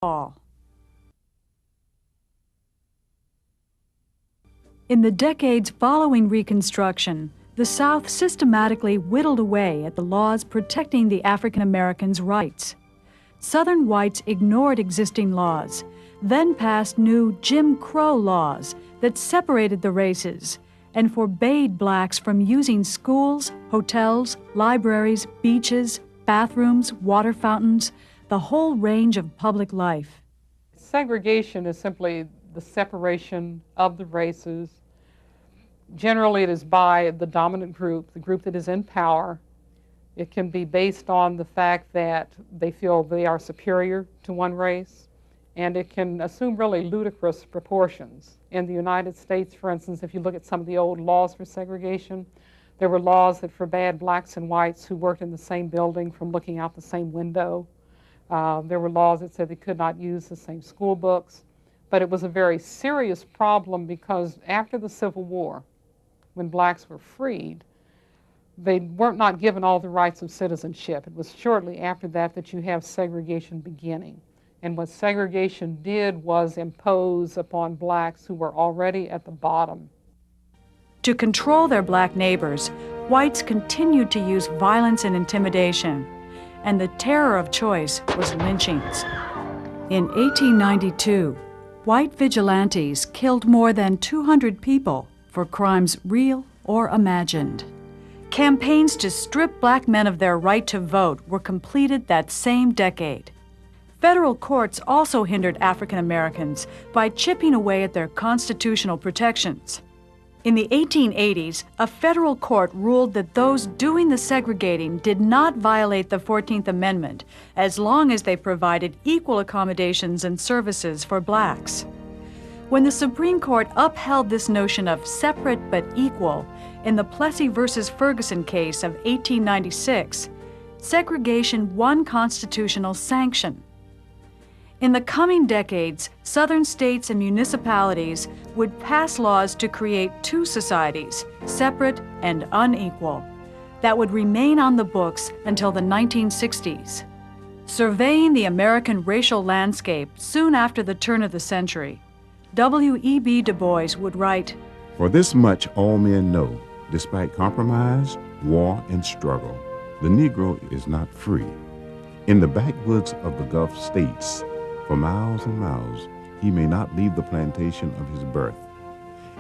all. In the decades following Reconstruction, the South systematically whittled away at the laws protecting the African Americans' rights. Southern whites ignored existing laws, then passed new Jim Crow laws that separated the races and forbade blacks from using schools, hotels, libraries, beaches, bathrooms, water fountains, the whole range of public life. Segregation is simply the separation of the races. Generally, it is by the dominant group, the group that is in power. It can be based on the fact that they feel they are superior to one race, and it can assume really ludicrous proportions. In the United States, for instance, if you look at some of the old laws for segregation, there were laws that forbade blacks and whites who worked in the same building from looking out the same window. There were laws that said they could not use the same school books. But it was a very serious problem because after the Civil War, when blacks were freed, they were not given all the rights of citizenship. It was shortly after that that you have segregation beginning. And what segregation did was impose upon blacks who were already at the bottom. To control their black neighbors, whites continued to use violence and intimidation, and the terror of choice was lynchings. In 1892, white vigilantes killed more than 200 people for crimes real or imagined. Campaigns to strip black men of their right to vote were completed that same decade. Federal courts also hindered African Americans by chipping away at their constitutional protections. In the 1880s, a federal court ruled that those doing the segregating did not violate the 14th Amendment as long as they provided equal accommodations and services for blacks. When the Supreme Court upheld this notion of separate but equal in the Plessy versus Ferguson case of 1896, segregation won constitutional sanction. In the coming decades, Southern states and municipalities would pass laws to create two societies, separate and unequal, that would remain on the books until the 1960s. Surveying the American racial landscape soon after the turn of the century, W.E.B. Du Bois would write, "For this much all men know, despite compromise, war, and struggle, the Negro is not free. In the backwoods of the Gulf states, for miles and miles, he may not leave the plantation of his birth.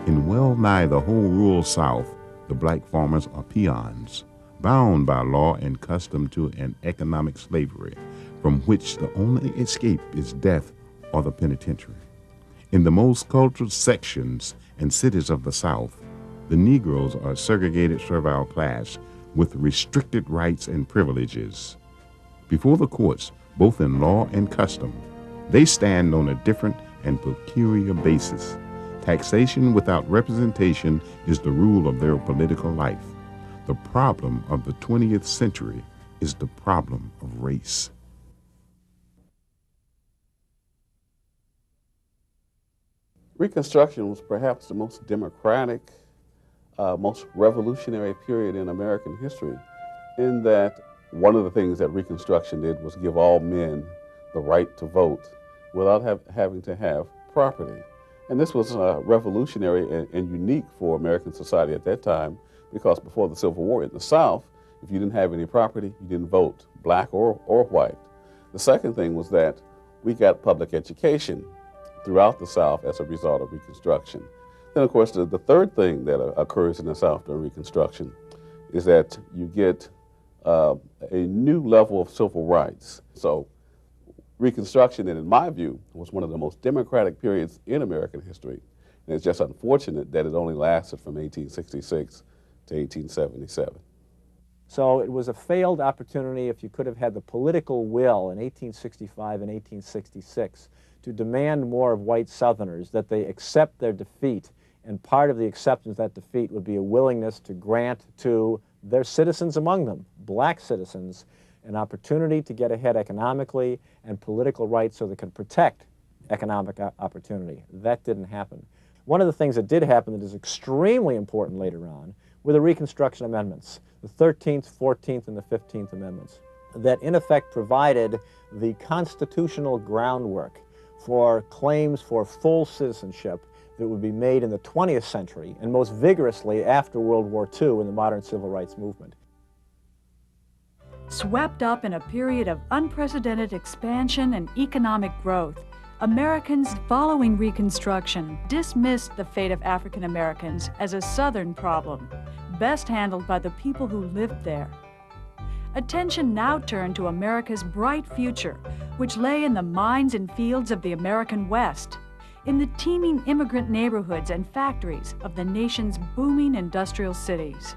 In well nigh the whole rural South, the black farmers are peons, bound by law and custom to an economic slavery, from which the only escape is death or the penitentiary. In the most cultured sections and cities of the South, the Negroes are a segregated servile class with restricted rights and privileges. Before the courts, both in law and custom, they stand on a different and peculiar basis. Taxation without representation is the rule of their political life. The problem of the 20th century is the problem of race." Reconstruction was perhaps the most democratic, most revolutionary period in American history, in that one of the things that Reconstruction did was give all men the right to vote without having to have property. And this was revolutionary and unique for American society at that time, because before the Civil War in the South, if you didn't have any property, you didn't vote, black or white. The second thing was that we got public education throughout the South as a result of Reconstruction. Then, of course, the third thing that occurs in the South during Reconstruction is that you get a new level of civil rights. So Reconstruction, and in my view, was one of the most democratic periods in American history. And it's just unfortunate that it only lasted from 1866 to 1877. So it was a failed opportunity if you could have had the political will in 1865 and 1866 to demand more of white Southerners, that they accept their defeat. And part of the acceptance of that defeat would be a willingness to grant to their citizens among them, black citizens, an opportunity to get ahead economically and political rights so they can protect economic opportunity. That didn't happen. One of the things that did happen that is extremely important later on were the Reconstruction Amendments, the 13th, 14th, and the 15th Amendments. that in effect provided the constitutional groundwork for claims for full citizenship that would be made in the 20th century and most vigorously after World War II in the modern civil rights movement. Swept up in a period of unprecedented expansion and economic growth, Americans following Reconstruction dismissed the fate of African Americans as a Southern problem, best handled by the people who lived there. Attention now turned to America's bright future, which lay in the mines and fields of the American West, in the teeming immigrant neighborhoods and factories of the nation's booming industrial cities.